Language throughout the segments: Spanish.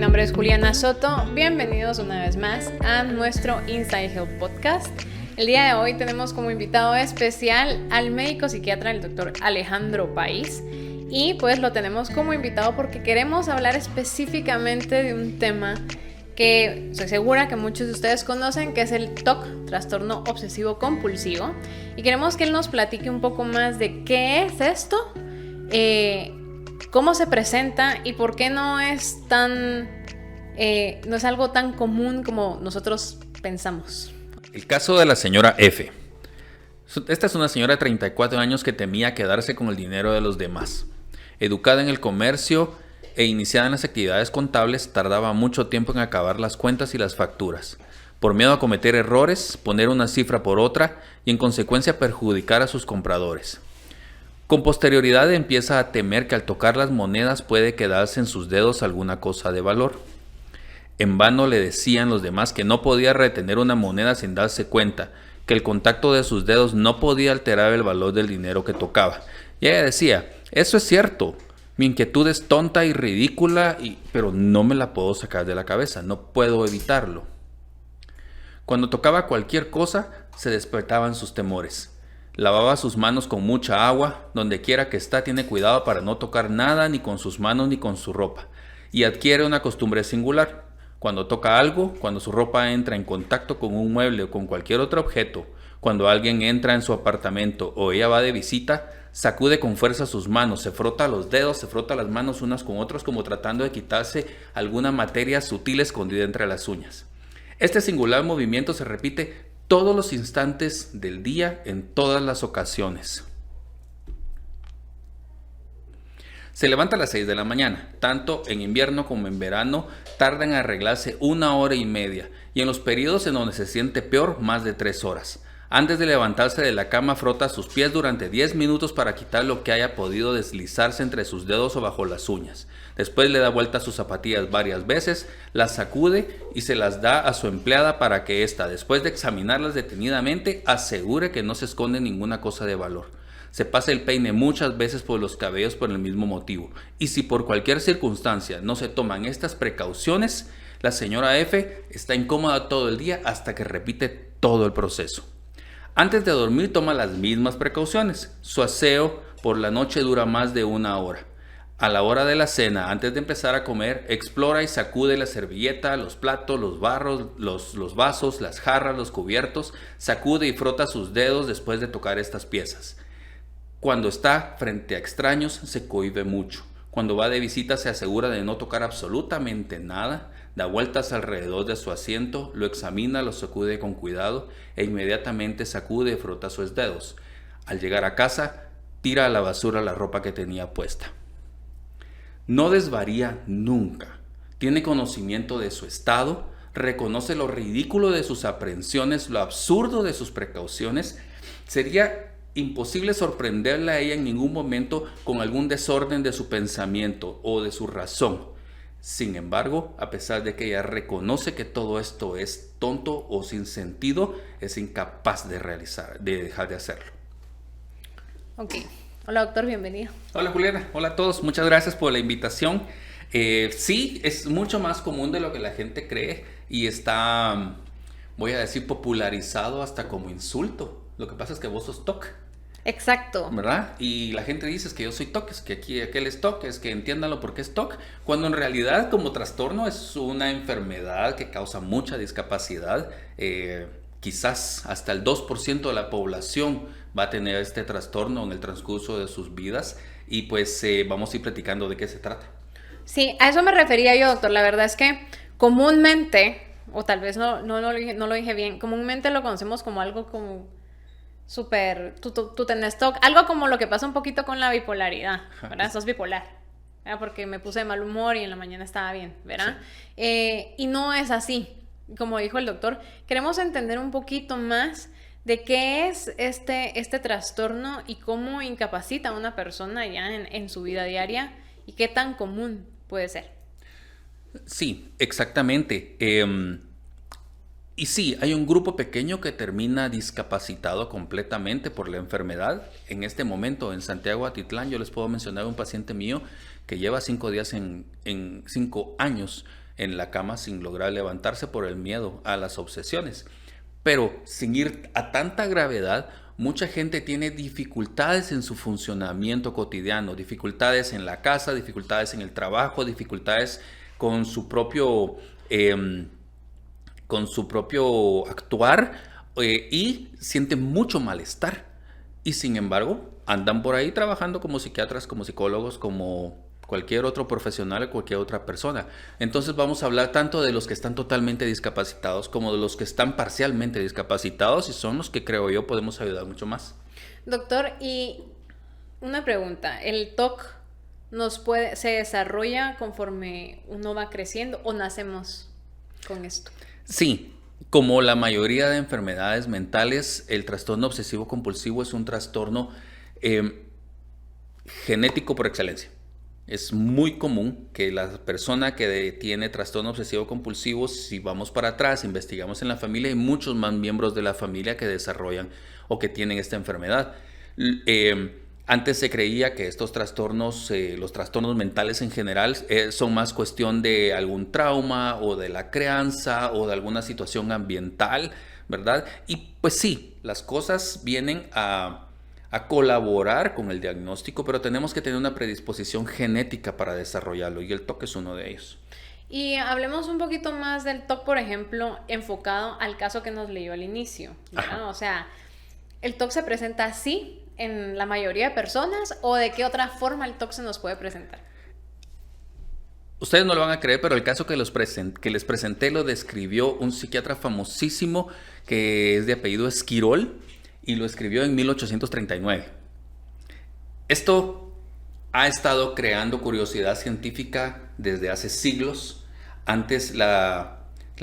nombre es Juliana Soto. Bienvenidos una vez más a nuestro Inside Health Podcast. El día de hoy tenemos como invitado especial al médico psiquiatra, el doctor Alejandro Pais. Y pues lo tenemos como invitado porque queremos hablar específicamente de un tema que estoy segura que muchos de ustedes conocen, que es el TOC, trastorno obsesivo compulsivo. Y queremos que él nos platique un poco más de qué es esto, cómo se presenta y por qué no es algo tan común como nosotros pensamos. El caso de la señora F. Esta es una señora de 34 años que temía quedarse con el dinero de los demás. Educada en el comercio e iniciada en las actividades contables, tardaba mucho tiempo en acabar las cuentas y las facturas, por miedo a cometer errores, poner una cifra por otra y en consecuencia perjudicar a sus compradores. Con posterioridad empieza a temer que al tocar las monedas puede quedarse en sus dedos alguna cosa de valor. En vano le decían los demás que no podía retener una moneda sin darse cuenta, que el contacto de sus dedos no podía alterar el valor del dinero que tocaba. Y ella decía, eso es cierto, mi inquietud es tonta y ridícula, pero no me la puedo sacar de la cabeza, no puedo evitarlo. Cuando tocaba cualquier cosa, se despertaban sus temores. Lavaba sus manos con mucha agua, donde quiera que está tiene cuidado para no tocar nada ni con sus manos ni con su ropa, y adquiere una costumbre singular. Cuando toca algo, cuando su ropa entra en contacto con un mueble o con cualquier otro objeto, cuando alguien entra en su apartamento o ella va de visita, sacude con fuerza sus manos, se frota los dedos, se frota las manos unas con otras como tratando de quitarse alguna materia sutil escondida entre las uñas. Este singular movimiento se repite todos los instantes del día en todas las ocasiones. Se levanta a las 6 de la mañana, tanto en invierno como en verano tarda en arreglarse 1 hora y media y en los periodos en donde se siente peor más de 3 horas. Antes de levantarse de la cama frota sus pies durante 10 minutos para quitar lo que haya podido deslizarse entre sus dedos o bajo las uñas. Después le da vuelta a sus zapatillas varias veces, las sacude y se las da a su empleada para que ésta, después de examinarlas detenidamente, asegure que no se esconde ninguna cosa de valor. Se pasa el peine muchas veces por los cabellos por el mismo motivo. Y si por cualquier circunstancia no se toman estas precauciones, la señora F está incómoda todo el día hasta que repite todo el proceso. Antes de dormir toma las mismas precauciones. Su aseo por la noche dura más de 1 hora. A la hora de la cena, antes de empezar a comer, explora y sacude la servilleta, los platos, los barros, los vasos, las jarras, los cubiertos, sacude y frota sus dedos después de tocar estas piezas. Cuando está frente a extraños se cohíbe mucho. Cuando va de visita se asegura de no tocar absolutamente nada, da vueltas alrededor de su asiento, lo examina, lo sacude con cuidado e inmediatamente sacude y frota sus dedos. Al llegar a casa, tira a la basura la ropa que tenía puesta. No desvaría nunca. Tiene conocimiento de su estado, reconoce lo ridículo de sus aprensiones, lo absurdo de sus precauciones. Sería imposible sorprenderla a ella en ningún momento con algún desorden de su pensamiento o de su razón. Sin embargo, a pesar de que ella reconoce que todo esto es tonto o sin sentido, es incapaz de dejar de hacerlo. Ok. Hola doctor, bienvenido. Hola Juliana, hola a todos, muchas gracias por la invitación. Sí, es mucho más común de lo que la gente cree y está, voy a decir, popularizado hasta como insulto. Lo que pasa es que vos sos TOC. Exacto. ¿Verdad? Y la gente dice que yo soy TOC, es que aquel es TOC, es que entiéndanlo porque es TOC, cuando en realidad como trastorno es una enfermedad que causa mucha discapacidad. Quizás hasta el 2% de la población va a tener este trastorno en el transcurso de sus vidas y pues vamos a ir platicando de qué se trata. Sí, a eso me refería yo, doctor. La verdad es que comúnmente, o tal vez no lo dije bien, comúnmente lo conocemos como algo como súper, tú tenés TOC, algo como lo que pasa un poquito con la bipolaridad, ¿verdad? Sos bipolar, ¿verdad? Porque me puse de mal humor y en la mañana estaba bien, ¿verdad? Sí. Y no es así, como dijo el doctor. Queremos entender un poquito más de qué es este trastorno y cómo incapacita a una persona ya en su vida diaria y qué tan común puede ser. Sí, exactamente. Y sí, hay un grupo pequeño que termina discapacitado completamente por la enfermedad. En este momento en Santiago Atitlán yo les puedo mencionar un paciente mío que lleva 5 días 5 años en la cama sin lograr levantarse por el miedo a las obsesiones. Pero sin ir a tanta gravedad, mucha gente tiene dificultades en su funcionamiento cotidiano, dificultades en la casa, dificultades en el trabajo, dificultades con su propio actuar, y sienten mucho malestar. Y sin embargo, andan por ahí trabajando como psiquiatras, como psicólogos, como cualquier otro profesional o cualquier otra persona. Entonces vamos a hablar tanto de los que están totalmente discapacitados como de los que están parcialmente discapacitados, y son los que, creo yo, podemos ayudar mucho más. Doctor, y una pregunta, ¿el TOC se desarrolla conforme uno va creciendo o nacemos con esto? Sí, como la mayoría de enfermedades mentales, el trastorno obsesivo compulsivo es un trastorno genético por excelencia. Es muy común que la persona que tiene trastorno obsesivo compulsivo, si vamos para atrás, investigamos en la familia, hay muchos más miembros de la familia que desarrollan o que tienen esta enfermedad. Antes se creía que estos trastornos, los trastornos mentales en general, son más cuestión de algún trauma o de la crianza o de alguna situación ambiental, ¿verdad? Y pues sí, las cosas vienen a colaborar con el diagnóstico, pero tenemos que tener una predisposición genética para desarrollarlo, y el TOC es uno de ellos. Y hablemos un poquito más del TOC, por ejemplo, enfocado al caso que nos leyó al inicio, ¿verdad? O sea, ¿el TOC se presenta así en la mayoría de personas o de qué otra forma el TOC se nos puede presentar? Ustedes no lo van a creer, pero el caso que les presenté lo describió un psiquiatra famosísimo que es de apellido Esquirol, y lo escribió en 1839. Esto ha estado creando curiosidad científica desde hace siglos. Antes la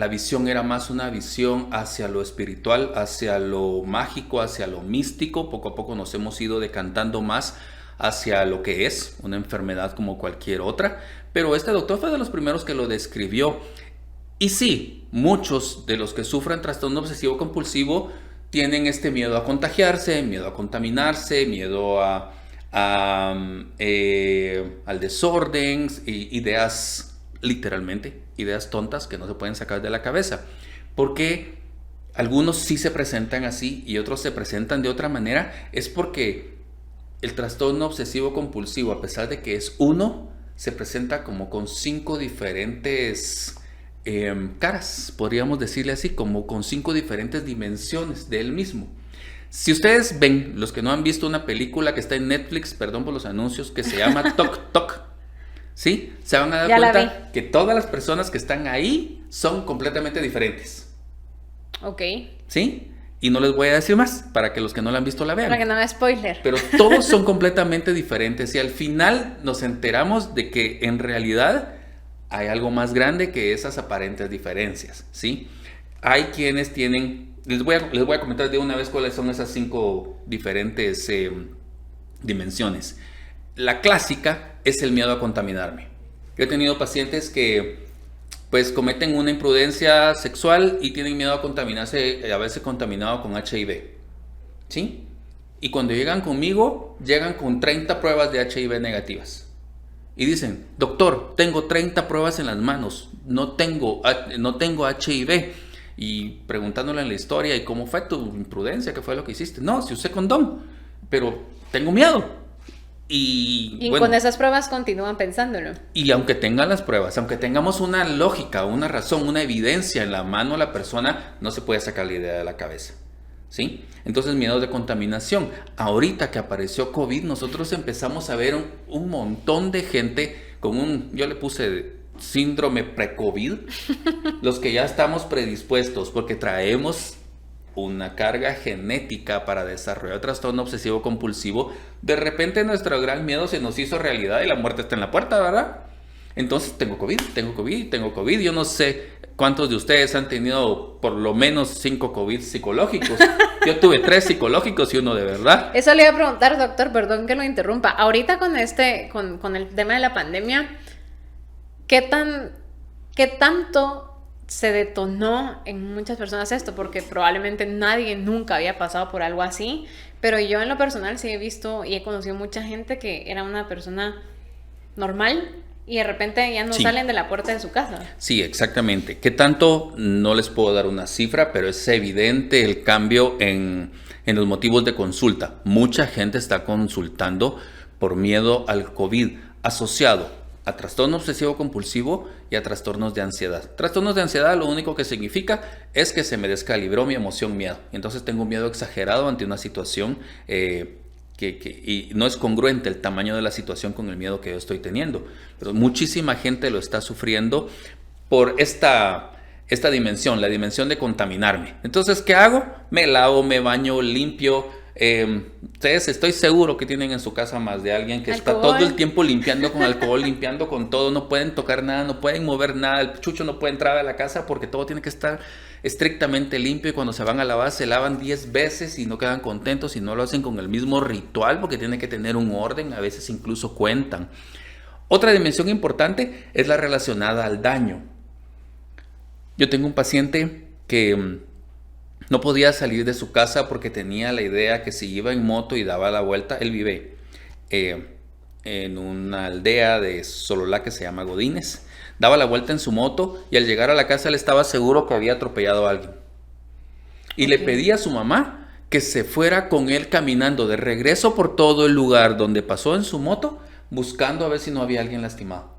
visión era más una visión hacia lo espiritual, hacia lo mágico, hacia lo místico. Poco a poco nos hemos ido decantando más hacia lo que es una enfermedad como cualquier otra. Pero este doctor fue de los primeros que lo describió. Y sí, muchos de los que sufren trastorno obsesivo compulsivo tienen este miedo a contagiarse, miedo a contaminarse, miedo al desorden, ideas, literalmente, ideas tontas que no se pueden sacar de la cabeza. Porque algunos sí se presentan así y otros se presentan de otra manera. Es porque el trastorno obsesivo compulsivo, a pesar de que es uno, se presenta como con 5 diferentes caras, podríamos decirle así, como con 5 diferentes dimensiones de él mismo. Si ustedes ven, los que no han visto una película que está en Netflix, perdón por los anuncios, que se llama Tok Tok, ¿sí? Se van a dar cuenta que todas las personas que están ahí son completamente diferentes. Ok. ¿Sí? Y no les voy a decir más, para que los que no la han visto la vean. Para que no haga spoiler. Pero todos son completamente diferentes, y al final nos enteramos de que en realidad hay algo más grande que esas aparentes diferencias, ¿sí? Hay quienes tienen... Les voy a comentar de una vez cuáles son esas 5 diferentes dimensiones. La clásica es el miedo a contaminarme. Yo he tenido pacientes que pues cometen una imprudencia sexual y tienen miedo a contaminarse, a verse contaminado con HIV, ¿sí? Y cuando llegan conmigo, llegan con 30 pruebas de HIV negativas. Y dicen, doctor, tengo 30 pruebas en las manos, no tengo HIV. Y preguntándole en la historia, ¿y cómo fue tu imprudencia? ¿Qué fue lo que hiciste? No, si usé condón, pero tengo miedo. Y bueno, con esas pruebas continúan pensándolo. Y aunque tengan las pruebas, aunque tengamos una lógica, una razón, una evidencia en la mano de la persona, no se puede sacar la idea de la cabeza, ¿sí? Entonces, miedos de contaminación. Ahorita que apareció COVID, nosotros empezamos a ver un montón de gente con yo le puse síndrome pre-COVID, los que ya estamos predispuestos porque traemos una carga genética para desarrollar trastorno obsesivo compulsivo. De repente nuestro gran miedo se nos hizo realidad y la muerte está en la puerta, ¿verdad? Entonces tengo COVID. Yo no sé cuántos de ustedes han tenido por lo menos 5 COVID psicológicos. Yo tuve 3 psicológicos y 1 de verdad. Eso le iba a preguntar, doctor, perdón que lo interrumpa. Ahorita con el tema de la pandemia, ¿qué tanto se detonó en muchas personas esto? Porque probablemente nadie nunca había pasado por algo así, pero yo en lo personal sí he visto y he conocido mucha gente que era una persona normal y de repente ya no Sí. salen de la puerta de su casa. Sí, exactamente. ¿Qué tanto? No les puedo dar una cifra, pero es evidente el cambio en los motivos de consulta. Mucha gente está consultando por miedo al COVID, asociado a trastorno obsesivo compulsivo y a trastornos de ansiedad. Trastornos de ansiedad lo único que significa es que se me descalibró mi emoción miedo. Entonces tengo un miedo exagerado ante una situación y no es congruente el tamaño de la situación con el miedo que yo estoy teniendo. Pero muchísima gente lo está sufriendo por esta dimensión, la dimensión de contaminarme. Entonces, ¿qué hago? Me lavo, me baño, limpio. Ustedes estoy seguro que tienen en su casa más de alguien que está todo el tiempo limpiando con alcohol, limpiando con todo, no pueden tocar nada, no pueden mover nada, el chucho no puede entrar a la casa porque todo tiene que estar estrictamente limpio y cuando se van a lavar se lavan 10 veces y no quedan contentos y no lo hacen con el mismo ritual porque tiene que tener un orden, a veces incluso cuentan. Otra dimensión importante es la relacionada al daño. Yo tengo un paciente que no podía salir de su casa porque tenía la idea que si iba en moto y daba la vuelta, él vive en una aldea de Sololá que se llama Godínez, daba la vuelta en su moto y al llegar a la casa él estaba seguro que había atropellado a alguien. Y le pedía a su mamá que se fuera con él caminando de regreso por todo el lugar donde pasó en su moto, buscando a ver si no había alguien lastimado.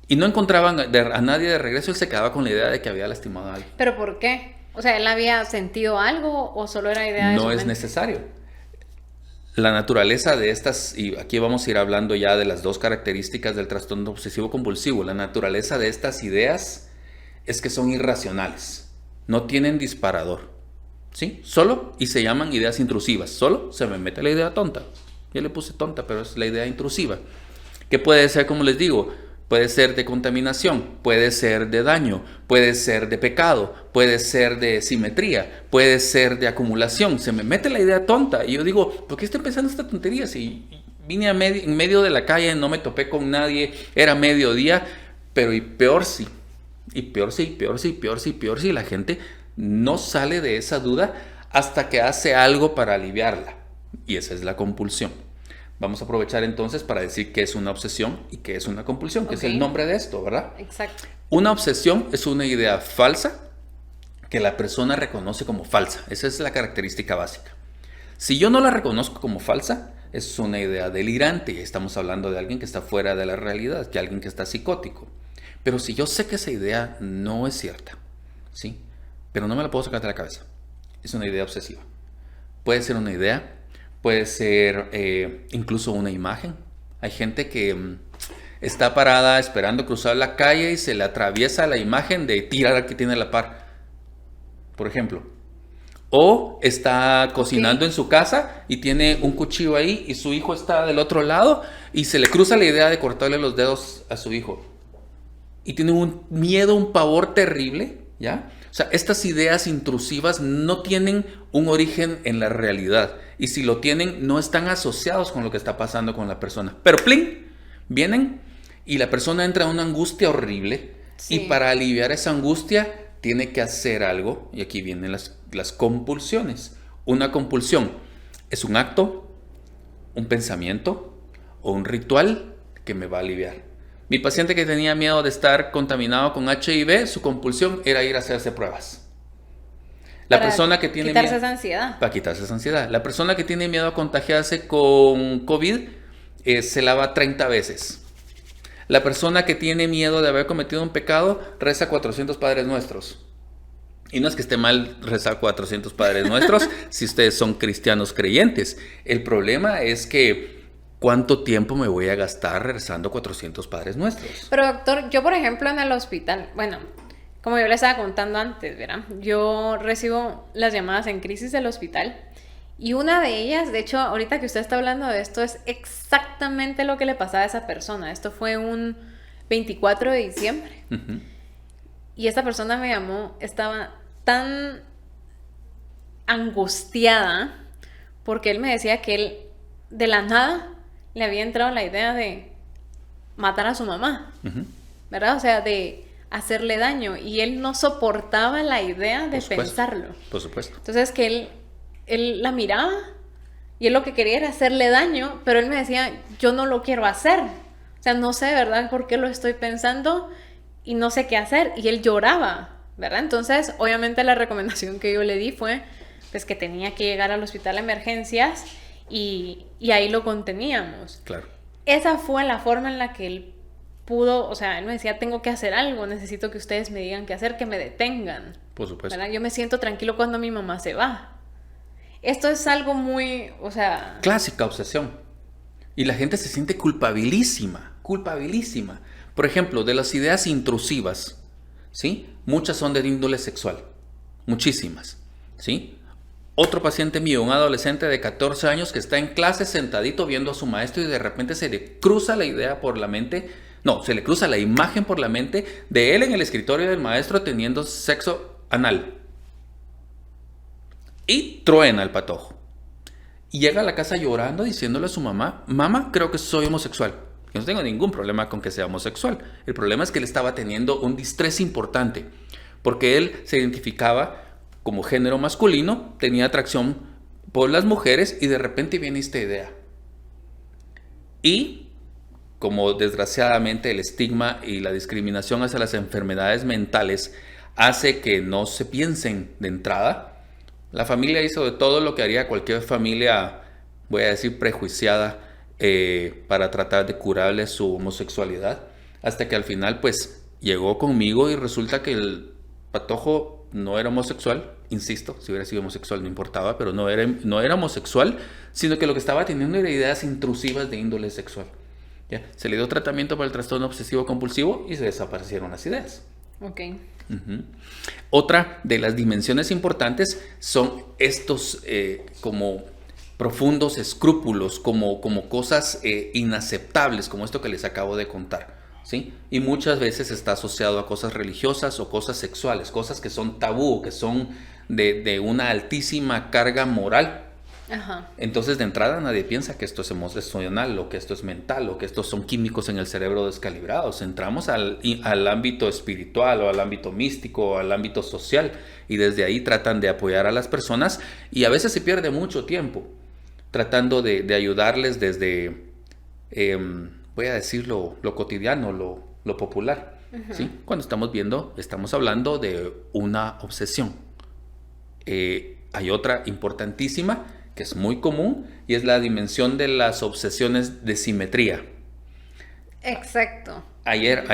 Y no encontraban a nadie de regreso, él se quedaba con la idea de que había lastimado a alguien. ¿Pero por qué? O sea, ¿él había sentido algo o solo era idea de su No es mente? necesario. La naturaleza de estas, y aquí vamos a ir hablando ya de las dos características del trastorno obsesivo compulsivo, la naturaleza de estas ideas es que son irracionales, no tienen disparador, ¿sí? Solo, y se llaman ideas intrusivas, solo se me mete la idea tonta. Yo le puse tonta, pero es la idea intrusiva. ¿Qué puede ser, como les digo? Puede ser de contaminación, puede ser de daño, puede ser de pecado, puede ser de simetría, puede ser de acumulación. Se me mete la idea tonta y yo digo, ¿por qué estoy pensando esta tontería? Si vine en medio de la calle, no me topé con nadie, era mediodía, pero y peor sí, y peor sí, peor sí, peor sí, peor sí. La gente no sale de esa duda hasta que hace algo para aliviarla. Y esa es la compulsión. Vamos a aprovechar entonces para decir qué es una obsesión y qué es una compulsión, que es el nombre de esto, ¿verdad? Exacto. Una obsesión es una idea falsa que la persona reconoce como falsa. Esa es la característica básica. Si yo no la reconozco como falsa, es una idea delirante. Estamos hablando de alguien que está fuera de la realidad, de alguien que está psicótico. Pero si yo sé que esa idea no es cierta, ¿sí? Pero no me la puedo sacar de la cabeza, es una idea obsesiva. Puede ser una idea, puede ser incluso una imagen. Hay gente que está parada esperando cruzar la calle y se le atraviesa la imagen de tirar al que tiene la par, por ejemplo. O está cocinando en su casa y tiene un cuchillo ahí y su hijo está del otro lado y se le cruza la idea de cortarle los dedos a su hijo. Y tiene un miedo, un pavor terrible, ¿ya? O sea, estas ideas intrusivas no tienen un origen en la realidad. Y si lo tienen, no están asociados con lo que está pasando con la persona. Pero ¡plin! Vienen y la persona entra en una angustia horrible. Sí. Y para aliviar esa angustia tiene que hacer algo. Y aquí vienen las compulsiones. Una compulsión es un acto, un pensamiento o un ritual que me va a aliviar. Mi paciente que tenía miedo de estar contaminado con HIV, su compulsión era ir a hacerse pruebas. La persona que tiene quitarse esa ansiedad. Para quitarse esa ansiedad. La persona que tiene miedo a contagiarse con COVID se lava 30 veces. La persona que tiene miedo de haber cometido un pecado reza 400 Padres Nuestros. Y no es que esté mal rezar 400 Padres Nuestros si ustedes son cristianos creyentes. El problema es que ¿cuánto tiempo me voy a gastar rezando 400 Padres Nuestros? Pero doctor, yo por ejemplo en el hospital, bueno, como yo le estaba contando antes, ¿verdad? Yo recibo las llamadas en crisis del hospital y una de ellas, de hecho, ahorita que usted está hablando de esto, es exactamente lo que le pasaba a esa persona. Esto fue un 24 de diciembre. Uh-huh. Y esta persona me llamó, estaba tan angustiada porque él me decía que él de la nada le había entrado la idea de matar a su mamá, uh-huh. ¿verdad? O sea, de hacerle daño. Y él no soportaba la idea de pensarlo. Por supuesto. Entonces que él la miraba y él lo que quería era hacerle daño, pero él me decía, yo no lo quiero hacer. O sea, no sé, ¿verdad? ¿Por qué lo estoy pensando? Y no sé qué hacer. Y él lloraba, ¿verdad? Entonces, obviamente la recomendación que yo le di fue, pues, que tenía que llegar al hospital de emergencias y ahí lo conteníamos. Claro. Esa fue la forma en la que él pudo, o sea, él me decía, tengo que hacer algo, necesito que ustedes me digan qué hacer, que me detengan. Por supuesto. ¿Verdad? Yo me siento tranquilo cuando mi mamá se va. Esto es algo muy, o sea... Clásica obsesión. Y la gente se siente culpabilísima, culpabilísima. Por ejemplo, de las ideas intrusivas, ¿sí? Muchas son de índole sexual, muchísimas, ¿sí? Otro paciente mío, un adolescente de 14 años que está en clase sentadito viendo a su maestro y de repente se le cruza la idea por la mente, no, se le cruza la imagen por la mente de él en el escritorio del maestro teniendo sexo anal. Y truena el patojo. Y llega a la casa llorando diciéndole a su mamá, mamá, creo que soy homosexual. Yo no tengo ningún problema con que sea homosexual. El problema es que él estaba teniendo un distrés importante, porque él se identificaba como género masculino, tenía atracción por las mujeres y de repente viene esta idea. Y como desgraciadamente el estigma y la discriminación hacia las enfermedades mentales hace que no se piensen de entrada, la familia hizo de todo lo que haría cualquier familia, voy a decir, prejuiciada, para tratar de curarle su homosexualidad, hasta que al final pues llegó conmigo y resulta que el patojo no era homosexual, insisto, si hubiera sido homosexual no importaba, pero no era homosexual, sino que lo que estaba teniendo era ideas intrusivas de índole sexual. ¿Ya? Se le dio tratamiento para el trastorno obsesivo compulsivo y se desaparecieron las ideas. Ok. Uh-huh. Otra de las dimensiones importantes son estos como profundos escrúpulos, como cosas inaceptables, como esto que les acabo de contar, ¿sí? Y muchas veces está asociado a cosas religiosas o cosas sexuales, cosas que son tabú, que son de una altísima carga moral. Ajá. Entonces, de entrada, nadie piensa que esto es emocional o que esto es mental o que estos son químicos en el cerebro descalibrados. Entramos al ámbito espiritual o al ámbito místico o al ámbito social y desde ahí tratan de apoyar a las personas y a veces se pierde mucho tiempo tratando de ayudarles desde, voy a decirlo, lo cotidiano, lo popular. Uh-huh. ¿Sí? Cuando estamos hablando de una obsesión. Hay otra importantísima que es muy común y es la dimensión de las obsesiones de simetría. Exacto. Ayer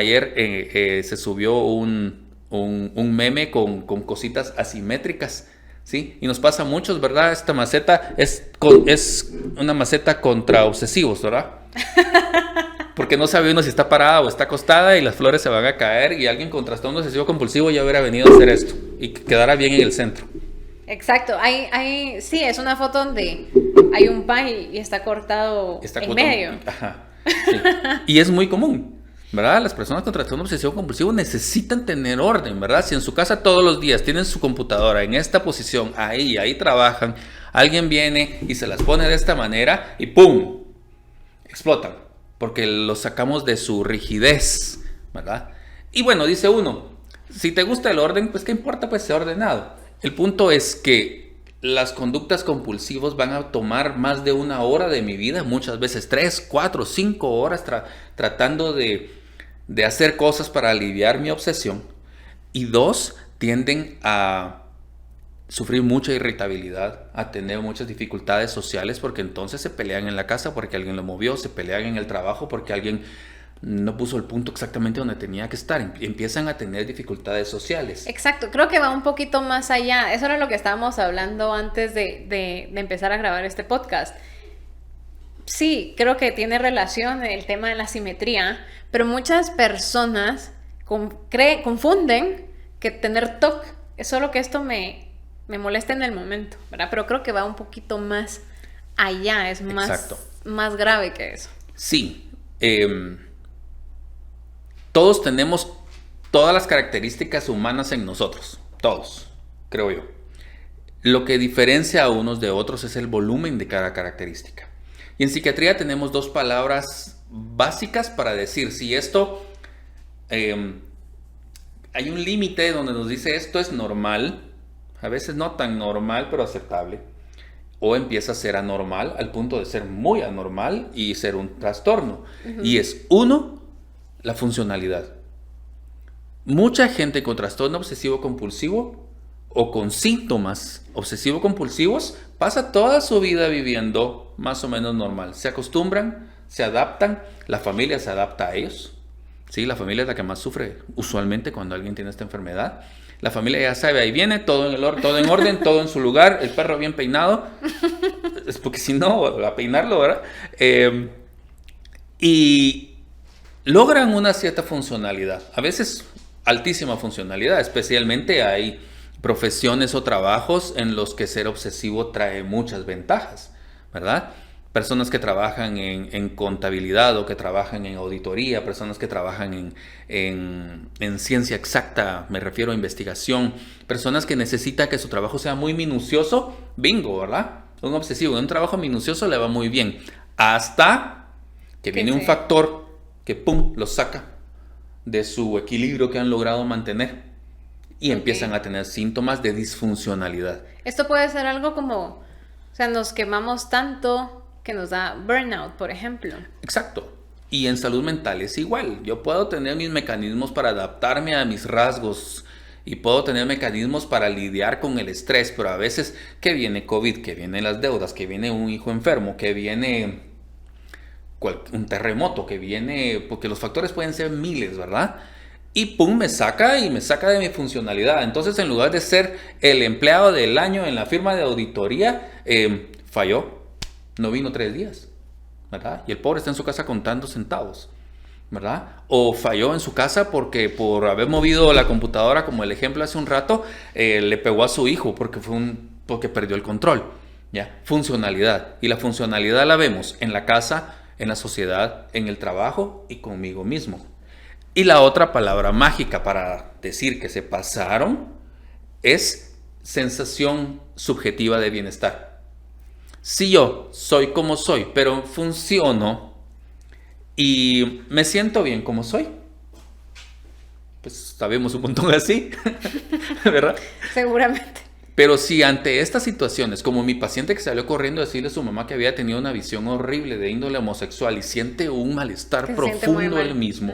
se subió un meme con cositas asimétricas, ¿sí? Y nos pasa a muchos, ¿verdad? Esta maceta es una maceta contra obsesivos, ¿verdad? Porque no sabe uno si está parada o está acostada y las flores se van a caer y alguien con trastorno obsesivo compulsivo ya hubiera venido a hacer esto y quedara bien en el centro. Exacto, sí, es una foto donde hay un pie y está cortado en medio. Ajá, sí. Y es muy común, ¿verdad? Las personas con trastorno obsesivo compulsivo necesitan tener orden, ¿verdad? Si en su casa todos los días tienen su computadora en esta posición, ahí trabajan, alguien viene y se las pone de esta manera y ¡pum! Explotan, porque los sacamos de su rigidez, ¿verdad? Y bueno, dice uno, si te gusta el orden, pues ¿qué importa? Pues sea ordenado. El punto es que las conductas compulsivas van a tomar más de una hora de mi vida, muchas veces 3, 4, 5 horas tratando de hacer cosas para aliviar mi obsesión. Y 2, tienden a sufrir mucha irritabilidad, a tener muchas dificultades sociales porque entonces se pelean en la casa porque alguien lo movió, se pelean en el trabajo porque alguien no puso el punto exactamente donde tenía que estar. Empiezan a tener dificultades sociales. Exacto, creo que va un poquito más allá. Eso era lo que estábamos hablando antes de empezar a grabar este podcast. Sí, creo que tiene relación el tema de la simetría, pero muchas personas confunden que tener TOC es solo que esto me molesta en el momento, ¿verdad? Pero creo que va un poquito más allá, es más grave que eso. Sí, todos tenemos todas las características humanas en nosotros, todos, creo yo. Lo que diferencia a unos de otros es el volumen de cada característica. Y en psiquiatría tenemos 2 palabras básicas para decir si esto, hay un límite donde nos dice esto es normal, a veces no tan normal pero aceptable. o empieza a ser anormal al punto de ser muy anormal y ser un trastorno. Y es uno, la funcionalidad. Mucha gente con trastorno obsesivo compulsivo o con síntomas obsesivo compulsivos pasa toda su vida viviendo más o menos normal. Se acostumbran, se adaptan, la familia se adapta a ellos. Sí, la familia es la que más sufre usualmente cuando alguien tiene esta enfermedad. La familia ya sabe, ahí viene, todo todo en orden, todo en su lugar, el perro bien peinado. Es porque si no, a peinarlo, ¿verdad? Y logran una cierta funcionalidad. A veces altísima funcionalidad, especialmente hay profesiones o trabajos en los que ser obsesivo trae muchas ventajas, ¿verdad? Personas que trabajan en contabilidad o que trabajan en auditoría, personas que trabajan en ciencia exacta, me refiero a investigación, personas que necesitan que su trabajo sea muy minucioso, bingo, ¿verdad? Un obsesivo en un trabajo minucioso le va muy bien, hasta que viene un factor que ¡pum!, los saca de su equilibrio que han logrado mantener y empiezan a tener síntomas de disfuncionalidad. Esto puede ser algo como, o sea, nos quemamos tanto que nos da burnout, por ejemplo. Exacto. Y en salud mental es igual. Yo puedo tener mis mecanismos para adaptarme a mis rasgos y puedo tener mecanismos para lidiar con el estrés, pero a veces que viene COVID, que vienen las deudas, que viene un hijo enfermo, que viene un terremoto, que viene, porque los factores pueden ser miles, ¿verdad? Y pum, me saca de mi funcionalidad. Entonces, en lugar de ser el empleado del año en la firma de auditoría, falló. No vino 3 días, ¿verdad? Y el pobre está en su casa contando centavos, ¿verdad? O falló en su casa porque por haber movido la computadora, como el ejemplo hace un rato, le pegó a su hijo porque perdió el control, ¿ya? Funcionalidad. Y la funcionalidad la vemos en la casa, en la sociedad, en el trabajo y conmigo mismo. Y la otra palabra mágica para decir que se pasaron es sensación subjetiva de bienestar. Si yo soy como soy, pero funciono y me siento bien como soy, pues sabemos un montón así, ¿verdad? Seguramente. Pero si ante estas situaciones, como mi paciente que salió corriendo a decirle a su mamá que había tenido una visión horrible de índole homosexual y siente un malestar profundo él mismo,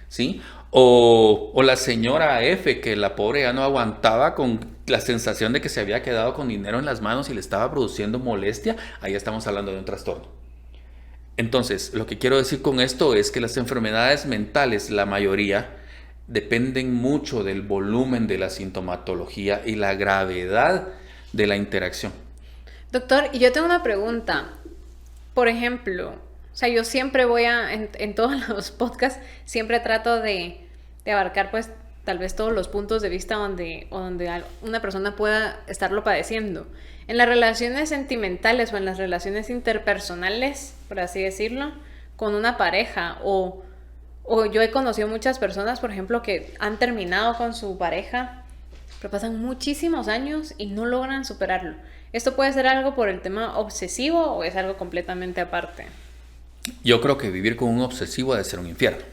¿sí? O la señora F, que la pobre ya no aguantaba con la sensación de que se había quedado con dinero en las manos y le estaba produciendo molestia, ahí estamos hablando de un trastorno. Entonces, lo que quiero decir con esto es que las enfermedades mentales, la mayoría, dependen mucho del volumen de la sintomatología y la gravedad de la interacción. Doctor, y yo tengo una pregunta. Por ejemplo, o sea, yo siempre voy en todos los podcasts, siempre trato de abarcar, pues, tal vez todos los puntos de vista donde una persona pueda estarlo padeciendo. En las relaciones sentimentales o en las relaciones interpersonales, por así decirlo, con una pareja o yo he conocido muchas personas, por ejemplo, que han terminado con su pareja, pero pasan muchísimos años y no logran superarlo. ¿Esto puede ser algo por el tema obsesivo o es algo completamente aparte? Yo creo que vivir con un obsesivo ha de ser un infierno,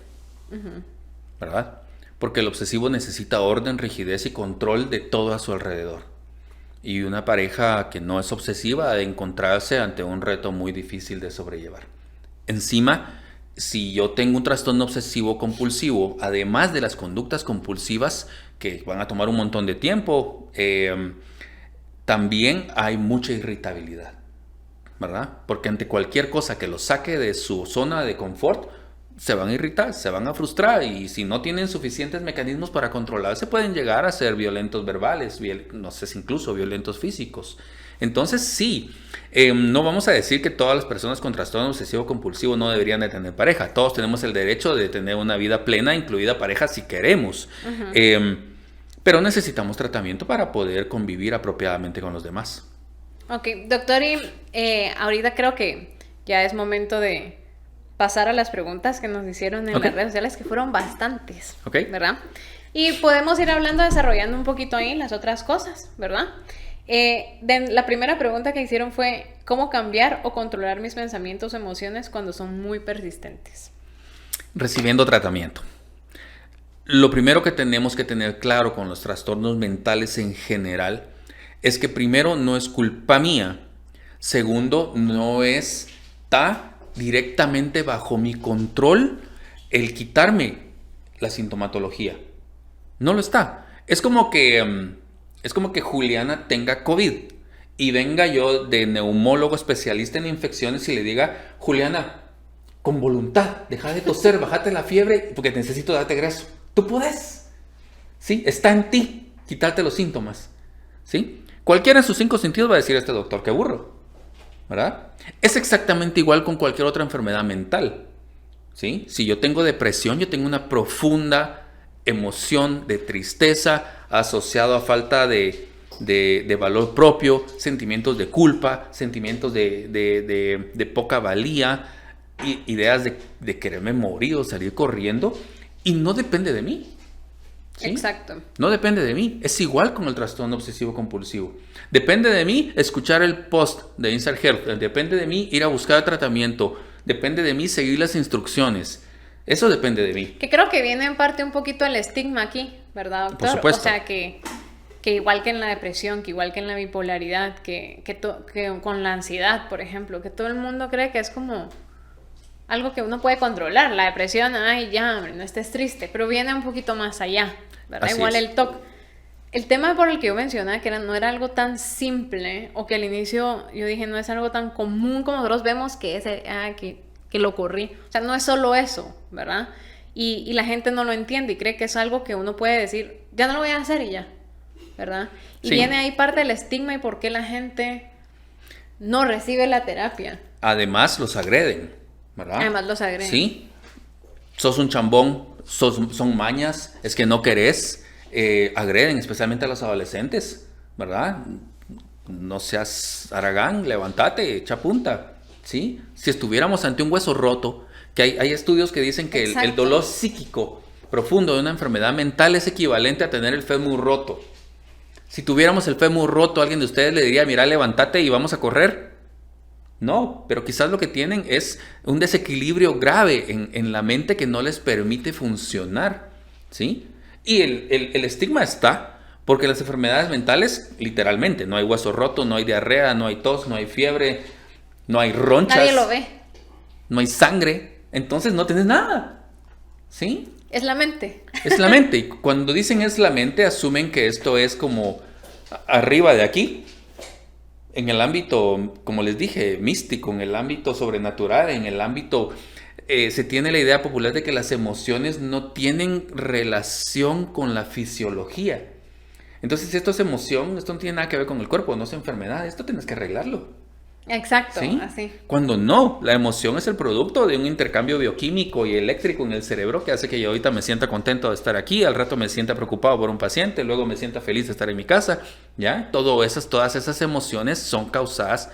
¿verdad? Porque el obsesivo necesita orden, rigidez y control de todo a su alrededor. Y una pareja que no es obsesiva ha de encontrarse ante un reto muy difícil de sobrellevar. Encima, si yo tengo un trastorno obsesivo compulsivo, además de las conductas compulsivas que van a tomar un montón de tiempo, también hay mucha irritabilidad, ¿verdad? Porque ante cualquier cosa que los saque de su zona de confort, se van a irritar, se van a frustrar y si no tienen suficientes mecanismos para controlarse pueden llegar a ser violentos verbales, no sé si incluso violentos físicos. Entonces sí, no vamos a decir que todas las personas con trastorno obsesivo compulsivo no deberían de tener pareja. Todos tenemos el derecho de tener una vida plena, incluida pareja si queremos. Pero necesitamos tratamiento para poder convivir apropiadamente con los demás. Ok, doctor, y ahorita creo que ya es momento de pasar a las preguntas que nos hicieron en las redes sociales, que fueron bastantes, ¿verdad? Y podemos ir hablando, desarrollando un poquito ahí las otras cosas, ¿verdad? La primera pregunta que hicieron fue, ¿cómo cambiar o controlar mis pensamientos o emociones cuando son muy persistentes? Recibiendo tratamiento. Lo primero que tenemos que tener claro con los trastornos mentales en general es que primero no es culpa mía, Segundo, no está directamente bajo mi control el quitarme la sintomatología. No lo está. Es como que Juliana tenga COVID y venga yo de neumólogo especialista en infecciones y le diga, Juliana, con voluntad, deja de toser, bájate la fiebre porque necesito darte graso. Tú puedes. ¿Sí? Está en ti quitarte los síntomas. ¿Sí? Cualquiera en sus 5 sentidos va a decir este doctor, qué burro. ¿Verdad? Es exactamente igual con cualquier otra enfermedad mental. ¿Sí? Si yo tengo depresión, yo tengo una profunda emoción de tristeza asociado a falta de valor propio, sentimientos de culpa, sentimientos de poca valía, ideas de quererme morir o salir corriendo, y no depende de mí. ¿Sí? Exacto. No depende de mí. Es igual con el trastorno obsesivo compulsivo. Depende de mí escuchar el post de Inside Health. Depende de mí ir a buscar tratamiento. Depende de mí seguir las instrucciones. Eso depende de mí. Que creo que viene en parte un poquito el estigma aquí, ¿verdad, doctor? Por supuesto. O sea, que igual que en la depresión, que igual que en la bipolaridad, que con la ansiedad, por ejemplo, que todo el mundo cree que es como algo que uno puede controlar. La depresión, ay, ya, hombre, no estés triste, pero viene un poquito más allá, ¿verdad? Así Igual es. el TOC. El tema por el que yo mencionaba que no era algo tan simple, o que al inicio yo dije no es algo tan común como nosotros vemos que es que lo ocurrí. O sea, no es solo eso, ¿verdad? Y la gente no lo entiende y cree que es algo que uno puede decir, ya no lo voy a hacer y ya, ¿verdad? Y Sí. viene ahí parte del estigma y por qué la gente no recibe la terapia. Además, los agreden, ¿verdad? Además los agreden. Sí. Sos un chambón, son mañas, es que no querés. Agreden, especialmente a los adolescentes, ¿verdad? No seas haragán, levántate, echa punta, ¿sí? Si estuviéramos ante un hueso roto, que hay estudios que dicen que el Exacto. dolor psíquico profundo de una enfermedad mental es equivalente a tener el fémur roto. Si tuviéramos el fémur roto, alguien de ustedes le diría, mira, levántate y vamos a correr. No, pero quizás lo que tienen es un desequilibrio grave en la mente que no les permite funcionar, ¿sí? Y el estigma está, porque las enfermedades mentales, literalmente, no hay hueso roto, no hay diarrea, no hay tos, no hay fiebre, no hay ronchas. Nadie lo ve. No hay sangre, entonces no tienes nada, ¿sí? Es la mente. Es la mente, y cuando dicen es la mente, asumen que esto es como arriba de aquí, en el ámbito, como les dije, místico, en el ámbito sobrenatural, en el ámbito... se tiene la idea popular de que las emociones no tienen relación con la fisiología. Entonces, si esto es emoción, esto no tiene nada que ver con el cuerpo, no es enfermedad, esto tienes que arreglarlo. Exacto, ¿Sí? así. Cuando no, la emoción es el producto de un intercambio bioquímico y eléctrico en el cerebro que hace que yo ahorita me sienta contento de estar aquí, al rato me sienta preocupado por un paciente, luego me sienta feliz de estar en mi casa, ¿ya? Todas esas emociones son causadas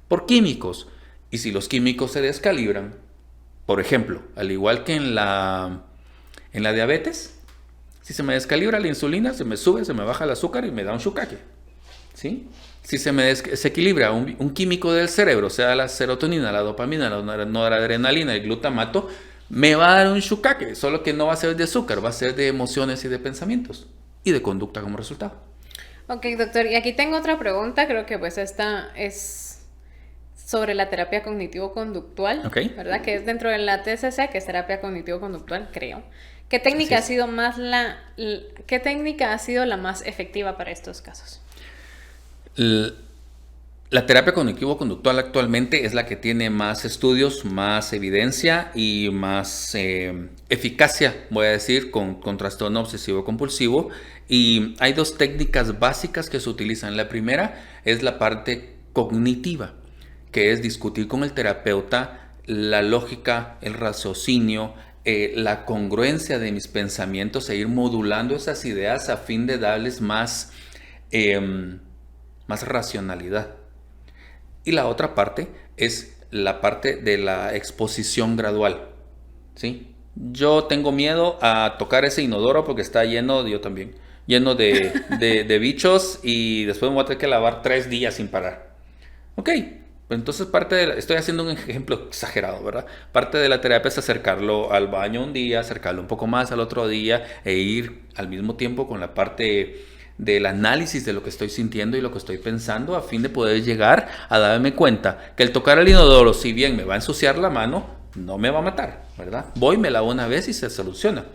por químicos. Y si los químicos se descalibran, por ejemplo, al igual que en la diabetes, si se me descalibra la insulina, se me sube, se me baja el azúcar y me da un shukake, ¿sí? Si se me desequilibra un químico del cerebro, sea la serotonina, la dopamina, la noradrenalina, el glutamato, me va a dar un shukake, solo que no va a ser de azúcar, va a ser de emociones y de pensamientos y de conducta como resultado. Ok, doctor, y aquí tengo otra pregunta, creo que pues esta es sobre la terapia cognitivo-conductual, Ok. ¿verdad? Que es dentro de la TCC, que es terapia cognitivo-conductal, creo. ¿Qué técnica Así es. ¿Qué técnica ha sido la más efectiva para estos casos? La terapia cognitivo-conductual actualmente es la que tiene más estudios, más evidencia y más eficacia, voy a decir, con trastorno obsesivo-compulsivo. Y hay 2 técnicas básicas que se utilizan. La primera es la parte cognitiva, que es discutir con el terapeuta la lógica, el raciocinio, la congruencia de mis pensamientos e ir modulando esas ideas a fin de darles más racionalidad. Y la otra parte es la parte de la exposición gradual, ¿sí? Yo tengo miedo a tocar ese inodoro porque está lleno, yo también, lleno de bichos y después me voy a tener que lavar 3 días sin parar. Ok, pues entonces estoy haciendo un ejemplo exagerado, ¿verdad? Parte de la terapia es acercarlo al baño un día, acercarlo un poco más al otro día e ir al mismo tiempo con la parte del análisis de lo que estoy sintiendo y lo que estoy pensando, a fin de poder llegar a darme cuenta que el tocar el inodoro, si bien me va a ensuciar la mano, no me va a matar, ¿verdad? Voy, me lavo una vez y se soluciona,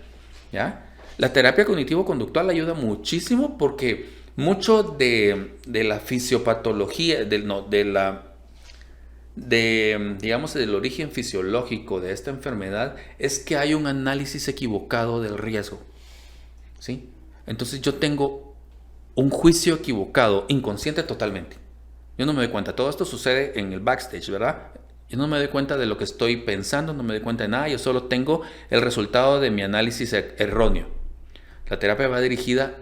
¿ya? La terapia cognitivo-conductual ayuda muchísimo porque mucho de la fisiopatología, digamos, del origen fisiológico de esta enfermedad es que hay un análisis equivocado del riesgo, ¿sí? Entonces yo tengo un juicio equivocado, inconsciente totalmente. Yo no me doy cuenta, todo esto sucede en el backstage, ¿verdad? Yo no me doy cuenta de lo que estoy pensando, no me doy cuenta de nada, yo solo tengo el resultado de mi análisis erróneo. La terapia va dirigida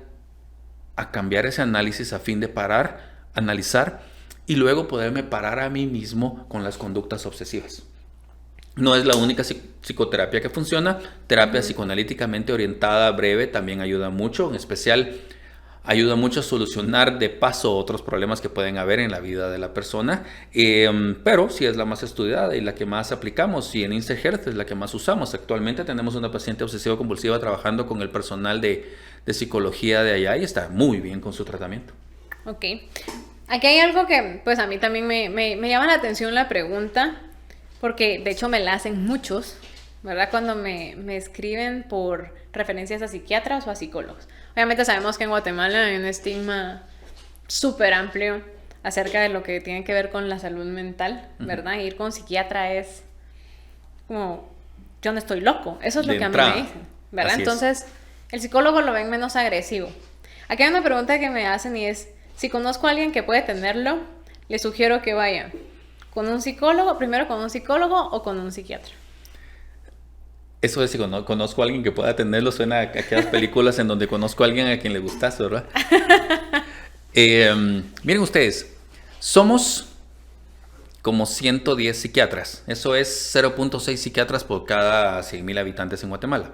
a cambiar ese análisis a fin de parar, analizar y luego poderme parar a mí mismo con las conductas obsesivas. No es la única psicoterapia que funciona. Terapia psicoanalíticamente orientada, breve, también ayuda mucho. En especial, ayuda mucho a solucionar de paso otros problemas que pueden haber en la vida de la persona. Pero sí es la más estudiada y la que más aplicamos. Y en InSTEGeRT es la que más usamos. Actualmente tenemos una paciente obsesivo-compulsiva trabajando con el personal de psicología de allá y está muy bien con su tratamiento. Ok. Aquí hay algo que pues a mí también me llama la atención la pregunta, porque de hecho me la hacen muchos, ¿verdad? Cuando me escriben por referencias a psiquiatras o a psicólogos. Obviamente sabemos que en Guatemala hay un estigma súper amplio acerca de lo que tiene que ver con la salud mental, ¿verdad? Ir con psiquiatra es como, yo no estoy loco. Eso es lo que a mí me dicen, ¿verdad? Entonces, el psicólogo lo ven menos agresivo. Aquí hay una pregunta que me hacen y es, si conozco a alguien que puede tenerlo, le sugiero que vaya con un psicólogo, primero con un psicólogo o con un psiquiatra. Eso de si conozco a alguien que pueda tenerlo suena a aquellas películas en donde conozco a alguien a quien le gustaste, ¿verdad? Miren ustedes, somos como 110 psiquiatras. Eso es 0.6 psiquiatras por cada 100,000 habitantes en Guatemala.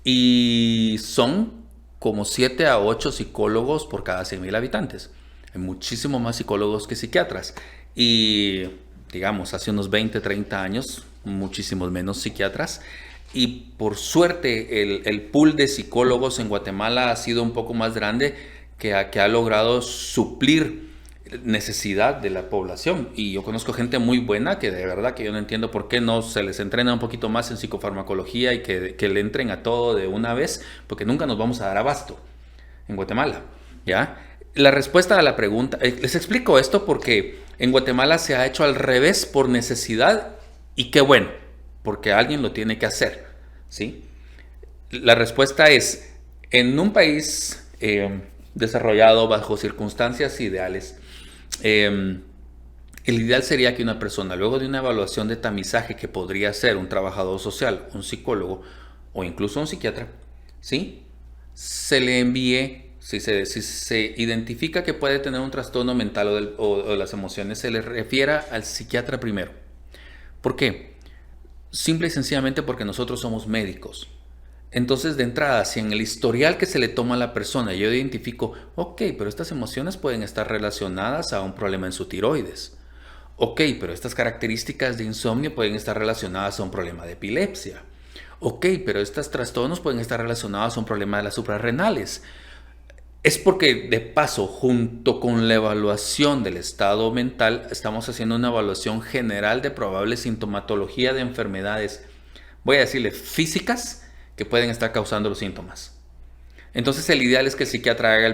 Y son como 7 a 8 psicólogos por cada 100,000 habitantes. Hay muchísimo más psicólogos que psiquiatras. Y digamos, hace unos 20, 30 años, muchísimos menos psiquiatras. Y por suerte, el pool de psicólogos en Guatemala ha sido un poco más grande que ha logrado suplir necesidad de la población. Y yo conozco gente muy buena que de verdad que yo no entiendo por qué no se les entrena un poquito más en psicofarmacología y que le entren a todo de una vez, porque nunca nos vamos a dar abasto en Guatemala, ¿ya? La respuesta a la pregunta, les explico esto porque en Guatemala se ha hecho al revés por necesidad y qué bueno, porque alguien lo tiene que hacer, ¿sí? La respuesta es, en un país desarrollado bajo circunstancias ideales, el ideal sería que una persona, luego de una evaluación de tamizaje que podría ser un trabajador social, un psicólogo o incluso un psiquiatra, ¿sí?, se le envíe, si se identifica que puede tener un trastorno mental o de las emociones, se le refiera al psiquiatra primero. ¿Por qué? Simple y sencillamente porque nosotros somos médicos. Entonces, de entrada, si en el historial que se le toma a la persona yo identifico, ok, pero estas emociones pueden estar relacionadas a un problema en su tiroides. Ok, pero estas características de insomnio pueden estar relacionadas a un problema de epilepsia. Ok, pero estos trastornos pueden estar relacionados a un problema de las suprarrenales. Es porque, de paso, junto con la evaluación del estado mental, estamos haciendo una evaluación general de probable sintomatología de enfermedades, voy a decirle, físicas, que pueden estar causando los síntomas. Entonces, el ideal es que el psiquiatra haga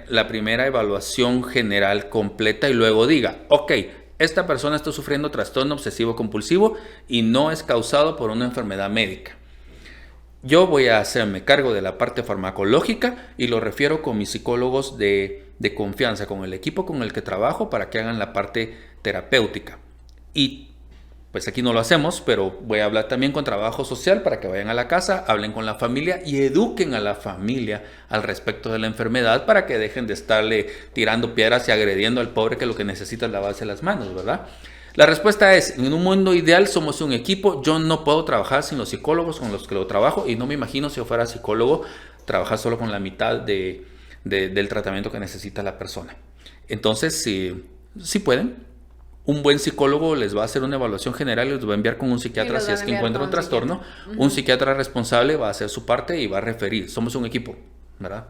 la primera evaluación general completa y luego diga, ok, esta persona está sufriendo trastorno obsesivo compulsivo y no es causado por una enfermedad médica. Yo voy a hacerme cargo de la parte farmacológica y lo refiero con mis psicólogos de confianza, con el equipo con el que trabajo para que hagan la parte terapéutica. Y pues aquí no lo hacemos, pero voy a hablar también con trabajo social para que vayan a la casa, hablen con la familia y eduquen a la familia al respecto de la enfermedad para que dejen de estarle tirando piedras y agrediendo al pobre que lo que necesita es lavarse las manos, ¿verdad? La respuesta es, en un mundo ideal somos un equipo, yo no puedo trabajar sin los psicólogos con los que lo trabajo y no me imagino si yo fuera psicólogo trabajar solo con la mitad del tratamiento que necesita la persona. Entonces, si pueden, un buen psicólogo les va a hacer una evaluación general y los va a enviar con un psiquiatra si es que encuentra un trastorno. Un psiquiatra responsable va a hacer su parte y va a referir. Somos un equipo, ¿verdad?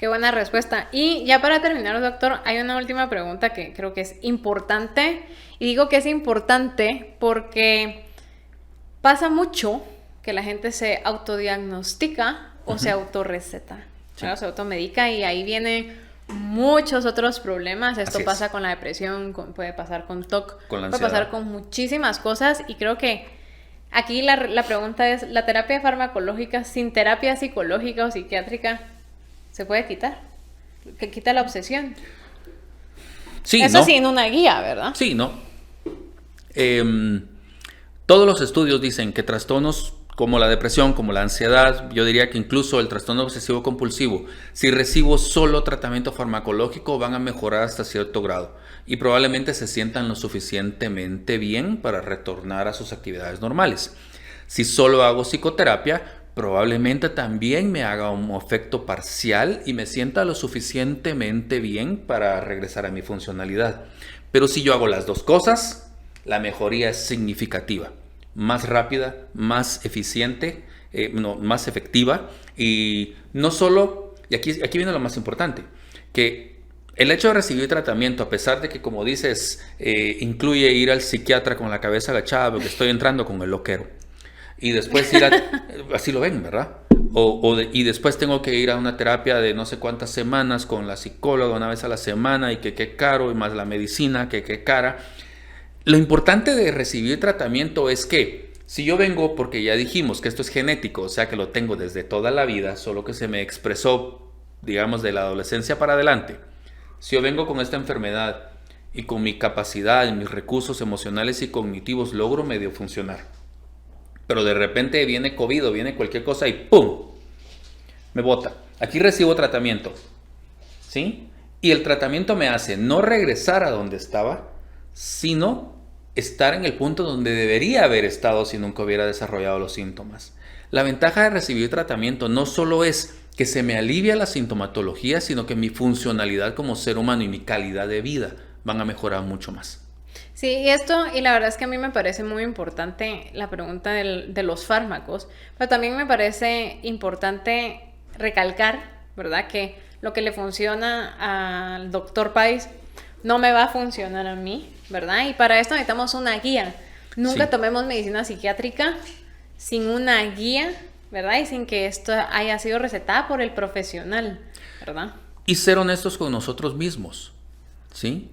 Qué buena respuesta. Y ya para terminar, doctor, hay una última pregunta que creo que es importante. Y digo que es importante porque pasa mucho que la gente se autodiagnostica o se autorreceta, Sí. se automedica y ahí vienen muchos otros problemas. Esto Así es. pasa con la depresión, puede pasar con TOC, Con la puede pasar ansiedad. con muchísimas cosas y creo que aquí la pregunta es, ¿la terapia farmacológica sin terapia psicológica o psiquiátrica se puede quitar? Que quita la obsesión. Sí, Eso ¿no? sin una guía, ¿verdad? Sí, ¿no? Todos los estudios dicen que trastornos como la depresión, como la ansiedad, yo diría que incluso el trastorno obsesivo compulsivo, si recibo solo tratamiento farmacológico, van a mejorar hasta cierto grado y probablemente se sientan lo suficientemente bien para retornar a sus actividades normales. Si solo hago psicoterapia, probablemente también me haga un efecto parcial y me sienta lo suficientemente bien para regresar a mi funcionalidad. Pero si yo hago las dos cosas, la mejoría es significativa, más rápida, más eficiente, más efectiva y no solo, y aquí viene lo más importante, que el hecho de recibir tratamiento, a pesar de que, como dices, incluye ir al psiquiatra con la cabeza agachada porque estoy entrando con el loquero, y después ir a, así lo ven, ¿verdad? Y después tengo que ir a una terapia de no sé cuántas semanas con la psicóloga una vez a la semana y que qué caro, y más la medicina, que qué cara. Lo importante de recibir tratamiento es que si yo vengo, porque ya dijimos que esto es genético, o sea que lo tengo desde toda la vida, solo que se me expresó, digamos, de la adolescencia para adelante. Si yo vengo con esta enfermedad y con mi capacidad y mis recursos emocionales y cognitivos logro medio funcionar, pero de repente viene COVID o viene cualquier cosa y ¡pum! Me bota. Aquí recibo tratamiento, ¿sí? Y el tratamiento me hace no regresar a donde estaba, sino estar en el punto donde debería haber estado si nunca hubiera desarrollado los síntomas. La ventaja de recibir tratamiento no solo es que se me alivia la sintomatología, sino que mi funcionalidad como ser humano y mi calidad de vida van a mejorar mucho más. Sí, y la verdad es que a mí me parece muy importante la pregunta de los fármacos, pero también me parece importante recalcar, ¿verdad? Que lo que le funciona al doctor Pais no me va a funcionar a mí, ¿verdad? Y para esto necesitamos una guía. Nunca Sí. tomemos medicina psiquiátrica sin una guía, ¿verdad? Y sin que esto haya sido recetada por el profesional, ¿verdad? Y ser honestos con nosotros mismos, ¿sí?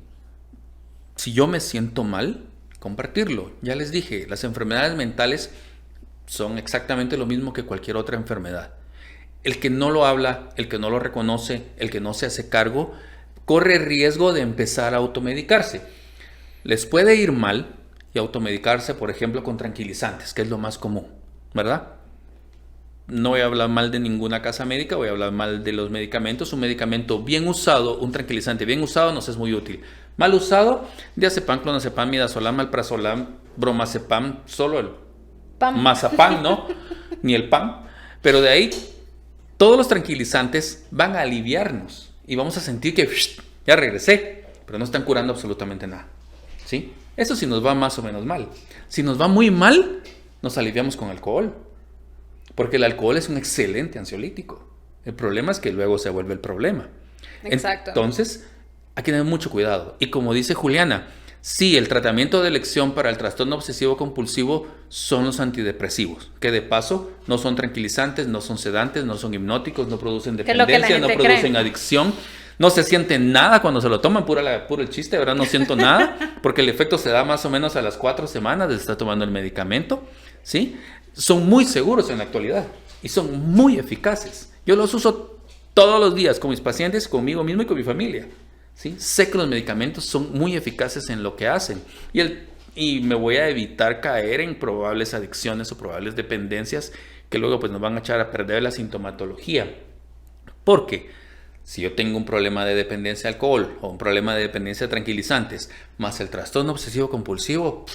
Si yo me siento mal, compartirlo. Ya les dije, las enfermedades mentales son exactamente lo mismo que cualquier otra enfermedad. El que no lo habla, el que no lo reconoce, el que no se hace cargo, corre riesgo de empezar a automedicarse. Les puede ir mal y automedicarse, por ejemplo, con tranquilizantes, que es lo más común, ¿verdad? No voy a hablar mal de ninguna casa médica, voy a hablar mal de los medicamentos. Un medicamento bien usado, un tranquilizante bien usado, nos es muy útil. Mal usado, diazepam, clonazepam, midazolam, alprazolam, bromazepam, solo el Pam. mazapán, ¿no? Ni el pan. Pero de ahí, todos los tranquilizantes van a aliviarnos y vamos a sentir que ya regresé, pero no están curando absolutamente nada, ¿sí? Eso sí nos va más o menos mal. Si nos va muy mal, nos aliviamos con alcohol. Porque el alcohol es un excelente ansiolítico. El problema es que luego se vuelve el problema. Exacto. Entonces, hay que tener mucho cuidado. Y como dice Juliana, sí, el tratamiento de elección para el trastorno obsesivo compulsivo son los antidepresivos, que de paso no son tranquilizantes, no son sedantes, no son hipnóticos, no producen Que es lo que la dependencia, no gente producen cree. adicción. No se siente nada cuando se lo toman, puro el chiste, ¿verdad? No siento nada, porque el efecto se da más o menos a las 4 semanas de estar tomando el medicamento, ¿sí? Son muy seguros en la actualidad y son muy eficaces. Yo los uso todos los días con mis pacientes, conmigo mismo y con mi familia, ¿sí? Sé que los medicamentos son muy eficaces en lo que hacen y me voy a evitar caer en probables adicciones o probables dependencias que luego pues nos van a echar a perder la sintomatología. Porque si yo tengo un problema de dependencia de alcohol o un problema de dependencia de tranquilizantes, más el trastorno obsesivo compulsivo,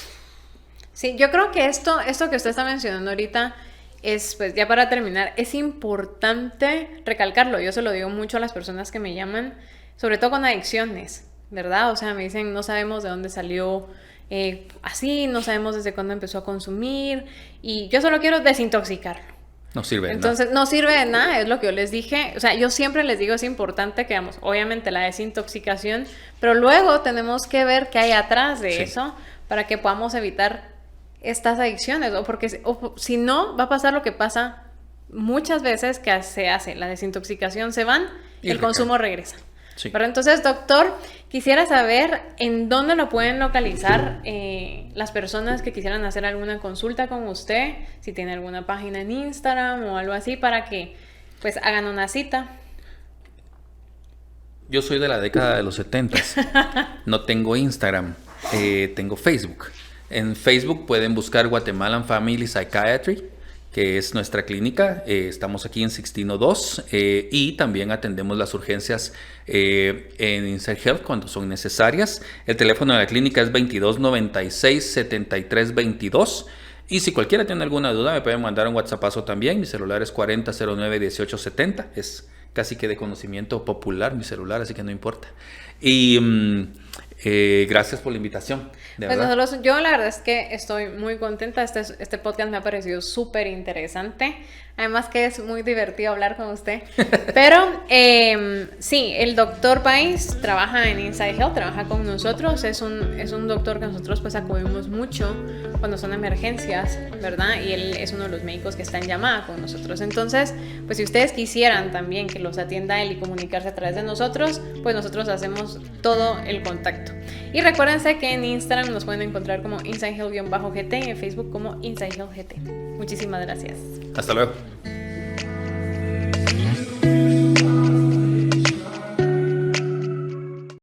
Sí, yo creo que esto que usted está mencionando ahorita es, pues ya para terminar, es importante recalcarlo. Yo se lo digo mucho a las personas que me llaman, sobre todo con adicciones, ¿verdad? O sea, me dicen, no sabemos de dónde salió así, no sabemos desde cuándo empezó a consumir y yo solo quiero desintoxicarlo. No sirve de Entonces, no sirve de nada, es lo que yo les dije. O sea, yo siempre les digo, es importante que, vamos, obviamente la desintoxicación, pero luego tenemos que ver qué hay atrás de eso para que podamos evitar estas adicciones. O si no, va a pasar lo que pasa muchas veces que se hace la desintoxicación, se van y el consumo regresa. Sí. Pero entonces, doctor, quisiera saber en dónde lo pueden localizar las personas que quisieran hacer alguna consulta con usted, si tiene alguna página en Instagram o algo así, para que pues hagan una cita. Yo soy de la década de los 70s. No tengo Instagram, tengo Facebook. En Facebook pueden buscar Guatemalan Family Psychiatry, que es nuestra clínica. Estamos aquí en Sixtino 2 y también atendemos las urgencias en Inside Health cuando son necesarias. El teléfono de la clínica es 2296-7322. Y si cualquiera tiene alguna duda, me pueden mandar un WhatsAppazo también. Mi celular es 4009-1870. Es casi que de conocimiento popular mi celular, así que no importa. Y gracias por la invitación. Pues yo la verdad es que estoy muy contenta. Este podcast me ha parecido súper interesante. Además que es muy divertido hablar con usted. Pero sí, el doctor Pais trabaja en Inside Health, trabaja con nosotros. Es un doctor que nosotros pues acudimos mucho cuando son emergencias, ¿verdad? Y él es uno de los médicos que está en llamada con nosotros. Entonces, pues si ustedes quisieran también que los atienda él y comunicarse a través de nosotros, pues nosotros hacemos todo el contacto. Y recuérdense que en Instagram nos pueden encontrar como InsideHealth-GT y en Facebook como InsideHealth GT. Muchísimas gracias. Hasta luego.